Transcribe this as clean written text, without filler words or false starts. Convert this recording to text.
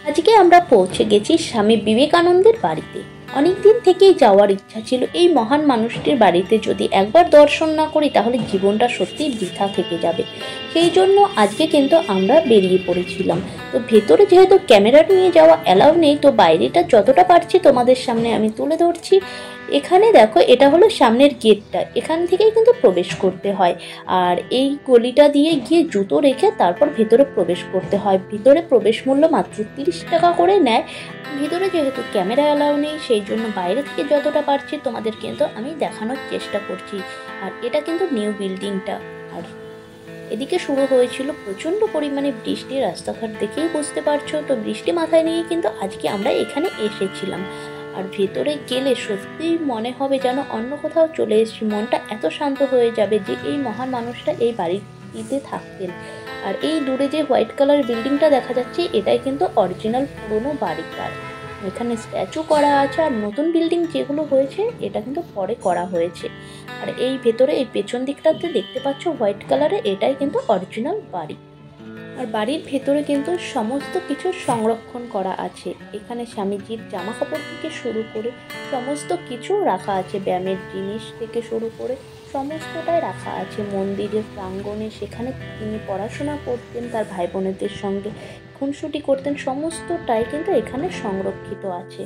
আজকে আমরা পৌঁছে গেছি স্বামী বিবেকানন্দের বাড়িতে। অনেকদিন থেকেই যাওয়ার ইচ্ছা ছিল। এই মহান মানুষটির বাড়িতে যদি একবার দর্শন না করি তাহলে জীবনটা সত্যিই বৃথা থেকে যাবে। সেই জন্য আজকে কিন্তু আমরা বেরিয়ে পড়েছিলাম। তো ভেতরে যেহেতু ক্যামেরা নিয়ে যাওয়া অ্যালাউ নেই, তো বাইরেটা যতটা পারছি তোমাদের সামনে আমি তুলে ধরছি। এখানে দেখো, এটা হলো সামনের গেটটা, এখান থেকেই কিন্তু প্রবেশ করতে হয়। আর এই গলিটা দিয়ে গিয়ে জুতো রেখে তারপর ভেতরে প্রবেশ করতে হয়। ভিতরে প্রবেশ মূল্য মাত্র 30 টাকা করে নেয়। ভিতরে যেহেতু ক্যামেরা অ্যালাউ নেই, সেই জন্য বাইরে থেকে যতটা পারছি তোমাদের কিন্তু আমি দেখানোর চেষ্টা করছি। আর এটা কিন্তু নিউ বিল্ডিংটা। আর এদিকে শুরু হয়েছিল প্রচণ্ড পরিমাণে বৃষ্টি, রাস্তাঘাট দেখেই বুঝতে পারছো। তো বৃষ্টি মাথায় নিয়ে কিন্তু আজকে আমরা এখানে এসেছিলাম। আর ভেতরে গেলে সত্যিই মনে হবে যেন অন্য কোথাও চলে এসেছি। মনটা এত শান্ত হয়ে যাবে যে এই মহান মানুষটা এই বাড়িতে থাকতেন। আর এই দূরে যে হোয়াইট কালার বিল্ডিংটা দেখা যাচ্ছে, এটাই কিন্তু অরিজিনাল পুরনো বাড়িটার। এখানে স্ট্যাচু করা আছে। আর নতুন বিল্ডিং যেগুলো হয়েছে এটা কিন্তু পরে করা হয়েছে। আর এই ভেতরে এই পেছন দিকটাতে দেখতে পাচ্ছ হোয়াইট কালারের, এটাই কিন্তু অরিজিনাল বাড়ি। আর বাড়ির ভেতরে কিন্তু সমস্ত কিছু সংরক্ষণ করা আছে। এখানে স্বামীজির জামা কাপড় থেকে শুরু করে সমস্ত কিছু রাখা আছে। ব্যায়ামের জিনিস থেকে শুরু করে সমস্তটাই রাখা আছে মন্দিরের প্রাঙ্গণে। সেখানে তিনি পড়াশোনা করতেন, তার ভাই বোনেদের সঙ্গে খুনসুটি করতেন, সমস্তটাই কিন্তু এখানে সংরক্ষিত আছে।